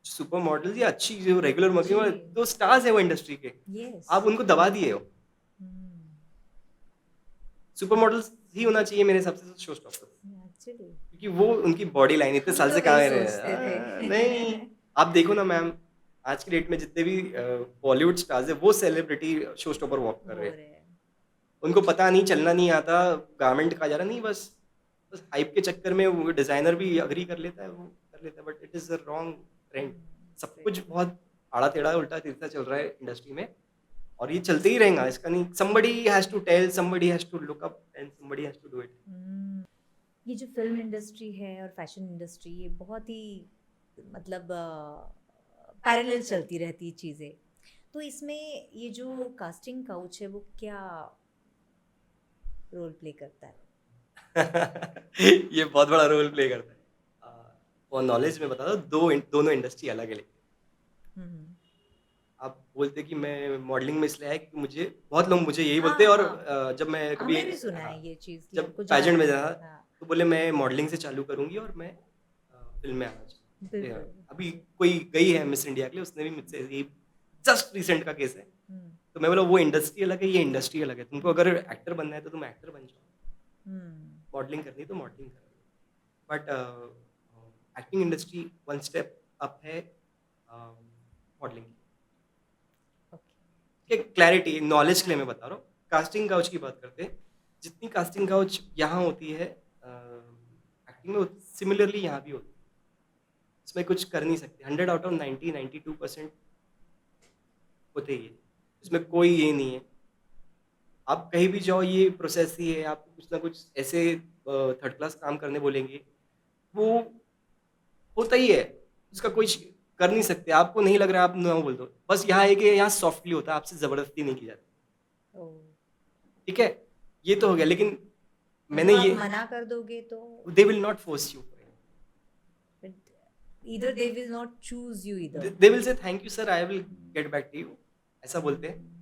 सुपर मॉडल्स या अच्छी जो रेगुलर वर्किंग जी। तो स्टार्स है वो इंडस्ट्री के, यस। आप उनको दबा दिए हो। सुपर मॉडल्स ही होना चाहिए मेरे हिसाब से शो स्टॉपर, एक्चुअली क्योंकि वो उनकी बॉडी लाइन इतने हम साल तो से वही कहाँ सोचते थे। रहे। नहीं, आप देखो ना मैम, आज की डेट में जितने भी बॉलीवुड स्टार्स है वो सेलिब्रिटी शो स्टॉपर वॉक कर हो रहे हैं। रहे हैं। उनको पता नहीं, चलना नहीं आता, गारमेंट कहा जा रहा नहीं, बस बस हाइप के चक्कर में वो डिजाइनर भी अग्री कर लेता है, वो कर लेता है, but it is a wrong trend. सब सही। कुछ बहुत आड़ा टेढ़ा उल्टा तिरछा चल रहा है इंडस्ट्री में, और ये चलते ही रहेगा, इसका नहीं, somebody has to tell, somebody has to look up and somebody has to do it। ये जो फिल्म इंडस्ट्री है और फैशन इंडस्ट्री, ये बहुत ही मतलब पैरेलल चलती रहती है चीज़ें। तो इसमें ये जो कास्टिंग काउच है वो क्या रोल प्ले करता है? ये बहुत बड़ा रोल प्ले करता है। और नॉलेज में बता दो, दोनों इंडस्ट्री अलग है, लेकिन आप बोलते कि मैं मॉडलिंग में इसलिए आया क्योंकि मुझे बहुत लोग मुझे यही बोलते हैं, और जब मैं कभी, हमने भी सुना है ये चीज़ कि जब आपको पैजेंट में जाना जाना, है। हाँ, तो बोले मैं मॉडलिंग से चालू करूंगी और मैं फिल्म में आना चाहूँगी। बिल्कुल। अभी कोई गई है मिस इंडिया के लिए, उसने भी मुझसे, ये जस्ट रिसेंट का केस है, हम्म, तो मैं बोला वो इंडस्ट्री अलग है, ये इंडस्ट्री अलग है, तुमको अगर एक्टर बनना है तो तुम एक्टर बन जाओ, मॉडलिंग करनी है तो मॉडलिंग करो, but acting industry one step up है मॉडलिंग की। ओके। क्लैरिटी, नॉलेज के लिए मैं बता रहा हूँ। कास्टिंग काउच की बात करते हैं, जितनी कास्टिंग काउच यहाँ होती है एक्टिंग में, सिमिलरली यहाँ भी होती है। इसमें कुछ कर नहीं सकते। 100 आउट ऑफ 90 92% होते ही है। इसमें कोई ये नहीं है। आप कहीं भी जाओ, ये प्रोसेस ही है। आपको कुछ ना कुछ ऐसे थर्ड क्लास काम करने बोलेंगे, वो होता ही है। उसका कोई कर नहीं सकते। आपको नहीं लग रहा है, आप नो बोल दो। बस यहाँ है कि यहाँ सॉफ्टली होता है, आपसे ज़बरदस्ती नहीं की जाती। ओह! ठीक है? ये तो हो गया, लेकिन मैंने उनको आप ये मना कर दोगे तो they will not force you. But either they will not choose you either. They will say thank you sir, I will get back to you, ऐसा बोलते हैं।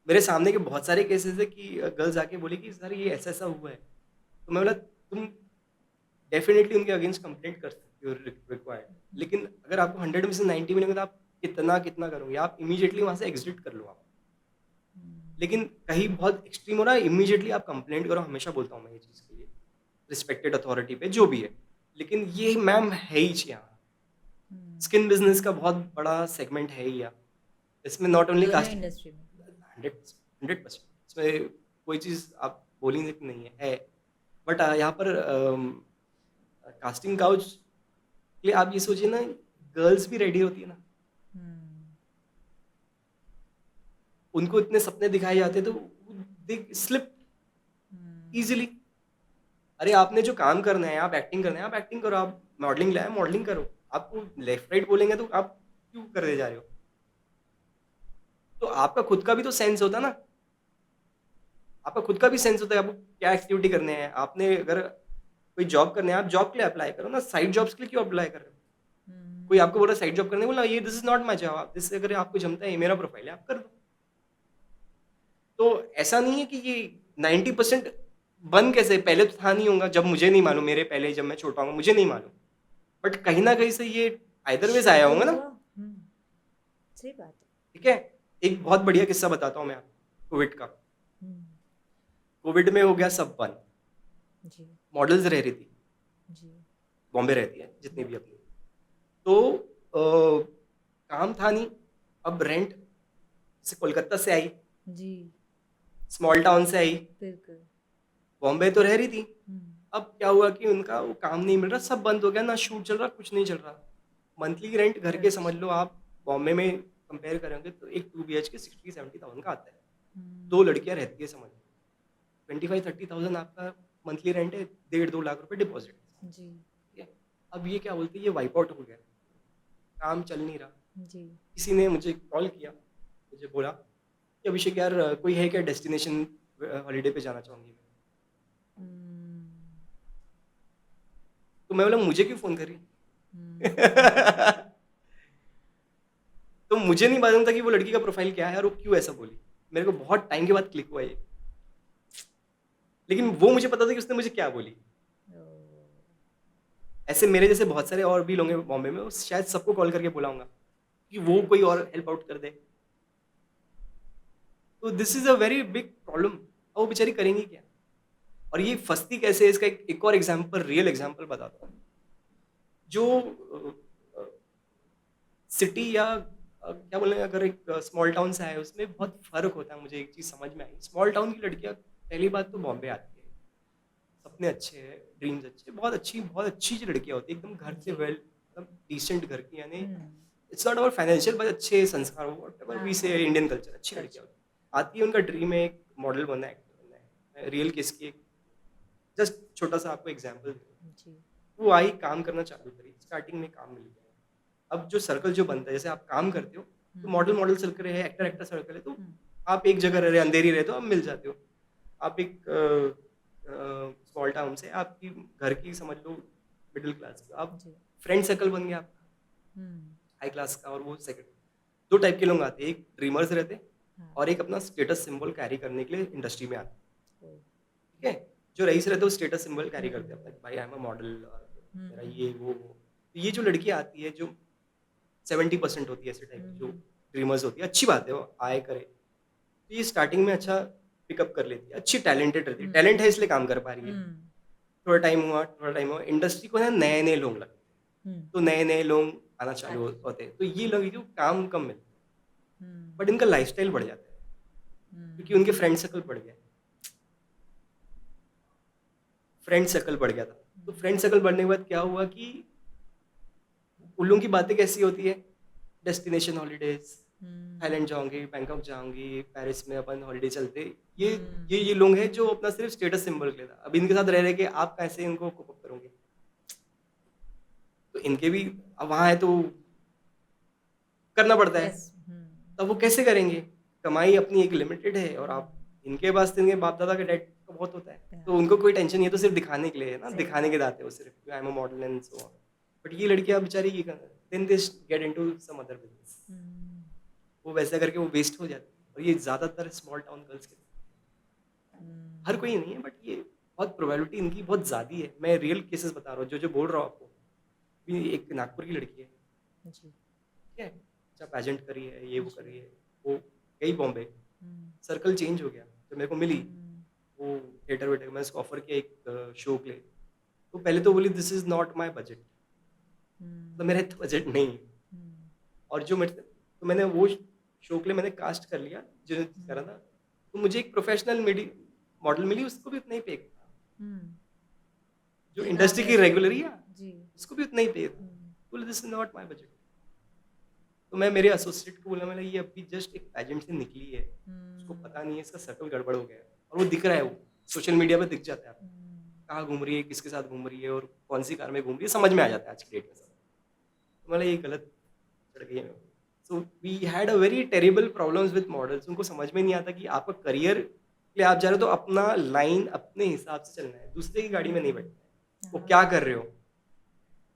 मेरे सामने के बहुत सारे केसेस है कि गर्ल्स आके बोली कि सर ये ऐसा ऐसा हुआ है। तो मैं बोला तुम डेफिनेटली उनके अगेंस्ट कंप्लेंट कर सकते हो रिक्वायर्ड, लेकिन अगर आपको 100 में से 90 मिलेंगे तो आप कितना कितना करोगे? आप इमीडिएटली वहाँ से एग्जिट कर लो आप। लेकिन कहीं बहुत एक्सट्रीम हो रहा है, इमीडिएटली आप कंप्लेंट करो। हमेशा बोलता हूँ मैं ये चीज़ के लिए, रिस्पेक्टेड अथॉरिटी पे जो भी है। लेकिन ये मैम है ही यहाँ। स्किन बिजनेस का बहुत बड़ा सेगमेंट है ही यहाँ। इसमें नॉट ओनली दोनों कास्ट, इंडस्ट्री में। 100%, इसमें कोई चीज़ आप बोली नहीं है। बट यहाँ पर कास्टिंग काउच के लिए आप ये सोचिए ना, गर्ल्स भी रेडी होती है ना, उनको इतने सपने दिखाए जाते हैं तो दे स्लिप इजीली। अरे आपने जो काम करना है, आप एक्टिंग करना है, आप एक्टिंग करो। आप मॉडलिंग लाए, मॉडलिंग करो। आपको लेफ्ट राइट बोलेंगे तो आप क्यों करने जा रहे हो? तो आपका खुद का भी तो सेंस होता ना। आपका खुद का भी सेंस होता है आपको क्या एक्टिविटी करने हैं। आपने अगर कोई जॉब करने हैं, आप जॉब के लिए अप्लाई करो ना। साइड जॉब्स के लिए क्यों अप्लाई कर रहे हो? कोई आपको बोल रहा है साइड जॉब करने, बोला ये this is not my job, this अगर आपको जमता है, ये मेरा प्रोफाइल है, आप कर दो। तो ऐसा नहीं है कि ये 90% बन कैसे, पहले तो था नहीं होगा, जब मुझे नहीं मालूम, मेरे पहले जब मैं छोटा हूँ मुझे नहीं मालूम, बट कहीं ना कहीं से ये आइदर वेज आया शुरू होगा ना। हुआ। सही बात है। ठीक है, एक बहुत बढ़िया किस्सा बताता हूँ मैं आपको कोविड का। कोविड में हो गया सब बंद। जी मॉडल्स रह रही थी, जी बॉम्बे रहती है जितनी भी अपनी। तो काम था नहीं। अब रेंट से कोलकाता से आई, जी स्मॉल टाउन से आई, बिल्कुल। बॉम्बे तो रह रही थी। अब क्या हुआ कि उनका वो काम नहीं मिल रहा, सब बंद हो गया, ना शूट चल रहा, कुछ नहीं चल रहा। मंथली रेंट घर के समझ लो आप, बॉम्बे में कंपेयर करेंगे तो एक 2 BHK 60-70 थाउजेंड का आता है। 2 लड़कियां रहती है समझ लो, 25-30 थाउजेंड आपका मंथली रेंट है, 1.5-2 लाख रुपए डिपॉजिट। जी ठीक है, अब ये क्या बोलते हैं, ये वाइप आउट हो गया, काम चल नहीं रहा। जी किसी ने मुझे कॉल किया, मुझे बोला कि अभिषेक यार कोई है क्या डेस्टिनेशन हॉलीडे पे जाना चाहूँगी मैं। तो मैं बोला मुझे क्यों फ़ोन कर रही है? तो मुझे नहीं मालूम था कि वो लड़की का प्रोफाइल क्या है और वो क्यों ऐसा बोली। मेरे को बहुत टाइम के बाद क्लिक हुआ ये। लेकिन वो मुझे पता था कि उसने मुझे क्या बोली। ऐसे मेरे जैसे बहुत सारे और भी लोग हैं बॉम्बे में, वो शायद सबको कॉल करके बुलाऊंगा कि वो कोई और हेल्प आउट कर दे। तो this is a very big problem. और वो बेचारी करेंगी क्या? और ये फंसती कैसे है, इसका एक और एग्जाम्पल, रियल एग्जाम्पल बताता हूँ। जो सिटी या क्या बोले, अगर एक स्मॉल टाउन से आए, उसमें बहुत फर्क होता है। मुझे एक चीज़ समझ में आई, स्मॉल टाउन की लड़कियाँ पहली बात तो बॉम्बे आती है, सपने अच्छे हैं, ड्रीम्स अच्छे, बहुत अच्छी लड़कियाँ होती है, एकदम घर से वेल, एकदम डिसेंट घर की, यानी it's not about financial, but अच्छे संस्कार, व्हाटएवर वी से, इंडियन कल्चर, अच्छी लड़कियाँ होती है। आती है, उनका ड्रीम है एक मॉडल बनना है, एक्टर बनना है। रियल केस की एक जस्ट छोटा सा आपको एग्जाम्पल, वो आई, काम करना चालू करी, स्टार्टिंग में काम मिल गया। अब जो सर्कल जो बनता है, जैसे आप काम करते हो तो मॉडल सर्कल है, एक्टर सर्कल है, तो आप एक जगह रह रहे, अंधेरी रहे तो आप मिल जाते हो। आप एक स्मॉल टाउन से, आपकी घर की समझ लो मिडिल क्लास, आप फ्रेंड सर्कल बन गया आपका हाई क्लास का। और वो सेकंड, 2 टाइप के लोग आते हैं, एक ड्रीमर्स रहते हैं और एक अपना स्टेटस सिंबल कैरी करने के लिए इंडस्ट्री में आते हैं। ठीक है, जो रईस रहते हैं वो स्टेटस सिंबल कैरी करते हैं अपना, भाई आई एम अ मॉडल और मेरा ये वो। तो ये जो लड़की आती है, जो 70% होती है ऐसे टाइप की, जो ड्रीमर्स होती है, अच्छी बात है वो आए करे, तो ये स्टार्टिंग में अच्छा पिकअप कर लेती है, अच्छी टैलेंटेड रहती है, टैलेंट है इसलिए काम कर पा रही है। थोड़ा टाइम हुआ इंडस्ट्री को ना, नए नए लोग लगते हैं, तो नए नए लोग आना चालू होते हैं, तो ये लोग क्यों काम कम मिलता है, बट इनका लाइफस्टाइल बढ़ जाता है क्योंकि उनके फ्रेंड सर्कल बढ़ गया। फ्रेंड सर्कल बढ़ गया था। तो फ्रेंड सर्कल बढ़ने के बाद क्या हुआ कि उन लोगों की बातें कैसी होती है, डेस्टिनेशन हॉलीडेज, थाईलैंड जाऊंगी, बैंकॉक जाऊंगी, पेरिस में अपन हॉलीडे चलते। ये ये लोग हैं जो अपना सिर्फ स्टेटस सिंबल के लिए था। अब इनके साथ रह रहे कि आप कैसे इनको कोप अप करोगे, तो इनके भी अब वहाँ है तो करना पड़ता है। यस तब वो कैसे करेंगे, कमाई अपनी एक लिमिटेड है और आप इनके पास तो इनके बाप दादा का डेट तो बहुत होता है, तो उनको कोई टेंशन नहीं है, तो सिर्फ दिखाने के लिए है ना, सही दिखाने के दाते वो सिर्फ I am a model and so on. But ये लड़कियां बेचारी ये then they get into some other business, वो वैसा करके वो वेस्ट हो जाती है। और ये ज़्यादातर स्मॉल टाउन गर्ल्स के, हर कोई नहीं है बट ये बहुत प्रोबेबिलिटी इनकी बहुत ज़्यादा है। मैं रियल केसेस बता रहा हूँ, जो जो बोल रहा हूँ आपको। भी एक नागपुर की लड़की है, जी ठीक है, अच्छा पेजेंट करी है, ये वो करी है, वो गई बॉम्बे, सर्कल चेंज हो गया। तो मेरे को मिली वो थिएटर वेटर, मैंने उसको ऑफर किया एक शो के लिए, तो पहले तो बोली this is not my budget, तो मेरा इतना बजट नहीं है। और जो मेरे तो मैंने वो शो के लिए मैंने कास्ट कर लिया जो करा था, तो मुझे एक प्रोफेशनल मॉडल मिली, उसको भी उतना ही पे था, जो इंडस्ट्री की रेगुलर ही है जी उसको भी उतना ही पे था। बोले this is not my budget. तो मैं मेरे एसोसिएट को बोला, मैंने ये अभी जस्ट एक पेजेंट से निकली है, उसको पता नहीं है इसका सर्कल गड़बड़ हो गया है, और वो दिख रहा है, वो सोशल मीडिया पे दिख जाता है आपको, कहाँ घूम रही है, किसके साथ घूम रही है और कौन सी कार में घूम रही है, समझ में आ जाता है आज की डेट में सब। तो मतलब ये गलत चढ़ गई है। So we had a very terrible problems with models. उनको समझ में नहीं आता कि आपका करियर के लिए आप जा रहे हो तो अपना लाइन अपने हिसाब से चलना है, दूसरे की गाड़ी में नहीं बैठना है। वो क्या कर रहे हो,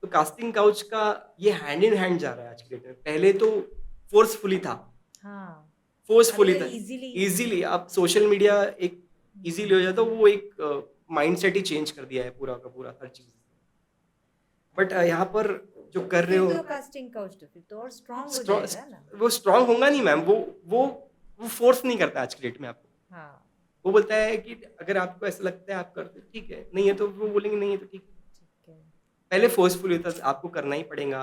तो कास्टिंग काउच का ये हैंड इन हैंड जा रहा है आज की डेट में। पहले तो फोर्सफुली था, हाँ फोर्सफुली था, इजीली इजीली आप सोशल मीडिया एक इजीली हो जाता, वो एक माइंडसेट ही चेंज कर दिया है पूरा का पूरा हर चीज। बट यहाँ पर जो कर रहे फिर हो तो कास्टिंग काउच तो फिर तो और स्ट्रांग हो जाएगा ना। वो स्ट्रांग होगा नहीं मैम, वो फोर्स नहीं करता आज की डेट में आपको। हाँ वो बोलता है कि अगर आपको ऐसा लगता है आप करते ठीक है, नहीं है तो वो बोलेंगे नहीं है तो ठीक है। ठीक है पहले फोर्सफुल होता था, आपको करना ही पड़ेगा,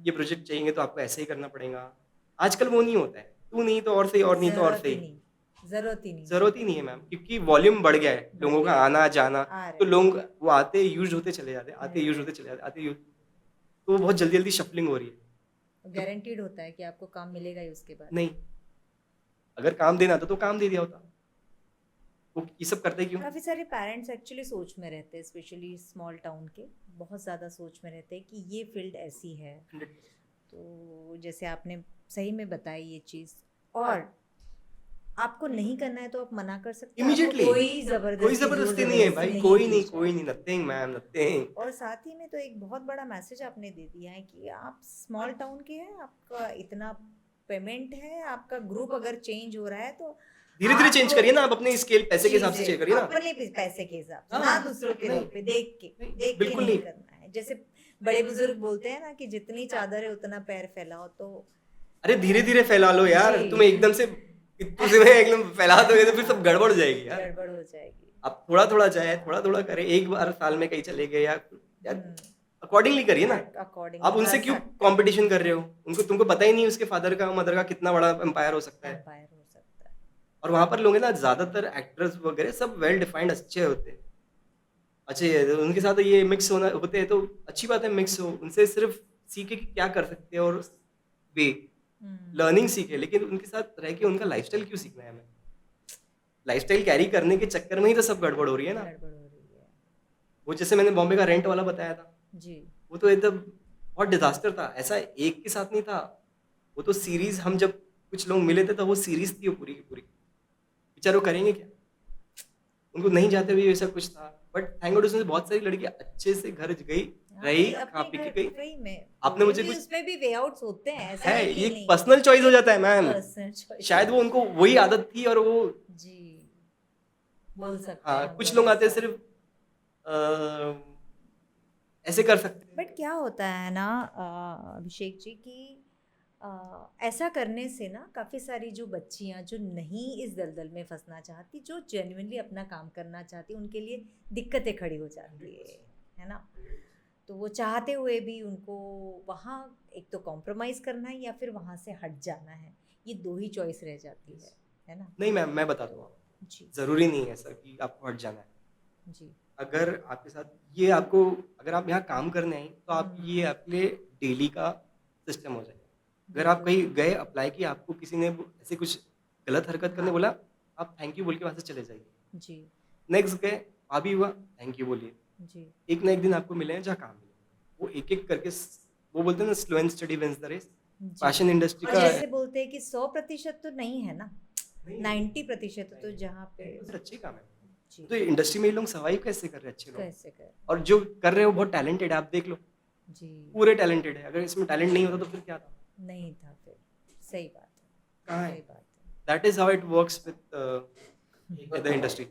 ये प्रोजेक्ट चाहिए तो आपको ऐसे ही करना पड़ेगा। आजकल वो नहीं होता है, तू नहीं तो और सही, और नहीं तो और सही, जरूरत ही नहीं जरूरत ही नहीं है मैम, क्योंकि वॉल्यूम बढ़ गया है लोगों का आना जाना। तो लोग वो आते यूज होते चले जाते, आते यूज होते चले जाते, आते यूज, तो वो बहुत जल्दी जल्दी शफलिंग हो रही है। गारंटीड होता है कि आपको काम मिलेगा ही उसके बाद। नहीं, अगर काम देना था तो काम दे दिया होता, वो ये सब करते क्यों? काफ़ी सारे पेरेंट्स एक्चुअली सोच में रहते हैं, स्पेशली स्मॉल टाउन के बहुत ज़्यादा सोच में रहते हैं कि ये फील्ड ऐसी है। 100%। तो जैसे आपने सही में बताई ये चीज़, और आपको नहीं करना है तो आप मना कर सकते हैं, इमीडिएटली कोई कोई जबरदस्ती नहीं है भाई, कोई नहीं, कोई नहीं, नथिंग मैम, नथिंग। और साथ ही में तो एक बहुत बड़ा मैसेज आपने दे दिया है कि आप स्मॉल टाउन के हैं, आपका इतना पेमेंट है, आपका ग्रुप अगर चेंज हो रहा है तो धीरे धीरे चेंज करिए ना, आप अपने स्केल पैसे के हिसाब से चेंज करिए ना, अपने पैसे के हिसाब से, हाँ, ना दूसरों के नहीं, रोल पे देख के बिल्कुल नहीं नहीं। करना है। जैसे बड़े बुजुर्ग बोलते हैं ना कि जितनी चादर है उतना पैर फैलाओ, तो अरे धीरे धीरे फैला लो यार, जी। तुम एकदम से तुझे में एकदम फैला दोगे तो फिर सब गड़बड़ हो जाएगी यार। गड़बड़ हो जाएगी। आप थोड़ा थोड़ा जाए, थोड़ा थोड़ा करें, एक बार साल में कहीं चले गए या अकॉर्डिंगली करिए ना। अकॉर्डिंग आप उनसे क्यों कंपटीशन कर रहे हो? उनको, तुमको पता ही नहीं उसके फादर का मदर का कितना बड़ा एम्पायर हो सकता है। एम्पायर हो सकता है। और वहां पर लोग हैं ना, ज्यादातर एक्टर्स वगैरह सब वेल डिफाइंड अच्छे होते हैं, अच्छे, उनके साथ ये मिक्स होना होते हैं तो अच्छी बात है, मिक्स हो, उनसे सिर्फ सीखे कि क्या कर सकते हैं और वे लर्निंग सीखे, लेकिन उनके साथ रह के उनका लाइफस्टाइल क्यों सीखना है हमें? लाइफस्टाइल कैरी करने के चक्कर में ही तो सब गड़बड़ हो रही है ना। गड़बड़ हो रही है वो जैसे मैंने बॉम्बे का रेंट वाला बताया था, जी। वो तो एकदम बहुत डिजास्टर था, ऐसा एक के साथ नहीं था, वो तो सीरीज, हम जब कुछ लोग मिले थे तो वो सीरीज थी वो पूरी की पूरी। बेचारे वो करेंगे क्या, उनको नहीं जाते हुए ऐसा कुछ था। बट थैंक गॉड उसमें बहुत सारी लड़कियां अच्छे से घर गई, रही, खा पी के गई। आपने मुझे कुछ, उसमें भी वे आउट्स होते हैं, ऐसा है नहीं कि ये नहीं। पर्सनल चॉइस हो जाता है मैम, पर्सनल चॉइस शायद वो उनको वही आदत थी और वो, जी बोल सकते हाँ हैं। कुछ लोग आते हैं सिर्फ ऐसे कर सकते हैं। बट क्या होता है ना अभिषेक जी कि ऐसा करने से ना काफ़ी सारी जो बच्चियां जो नहीं इस दलदल में फंसना चाहती, जो जेन्युइनली अपना काम करना चाहती, उनके लिए दिक्कतें खड़ी हो जाती है ना। तो वो चाहते हुए भी उनको वहाँ एक तो कॉम्प्रोमाइज़ करना है या फिर वहाँ से हट जाना है, ये दो ही चॉइस रह जाती है ना। नहीं मैम, मैं बता दूँ, जी जरूरी नहीं है सर कि आपको हट जाना है। जी अगर आपके साथ ये आपको अगर आप यहाँ काम करने आए तो आप ये आपके लिए डेली का सिस्टम हो जाएगा। अगर आप बिल्कुल। कहीं गए अप्लाई किया, आपको किसी ने ऐसे कुछ गलत हरकत करने हाँ। बोला, आप थैंक यू बोल के वहाँ से चले जाइए। जी, नेक्स्ट गए, वहाँ भी हुआ, थैंक यू बोलिए। जी, एक ना एक दिन आपको मिले हैं जहाँ काम मिले। वो एक-एक करके वो बोलते हैं ना slow and study wins the race. जी। फैशन इंडस्ट्री और का जैसे बोलते हैं कि 100% तो नहीं है ना, नहीं, 90% तो जहाँ पे 90% अच्छे काम है। जी, तो इंडस्ट्री में ये लोग सर्वाइव कैसे कर रहे हैं अच्छे लोग? कैसे कर और जो कर रहे हैं वो बहुत टैलेंटेड है, आप देख लो, जी, पूरे टैलेंटेड है। अगर इसमें टैलेंट नहीं होता तो फिर क्या था? नहीं था फिर। सही बात है, कहाँ है? सही बात है। That is how it works with the industry.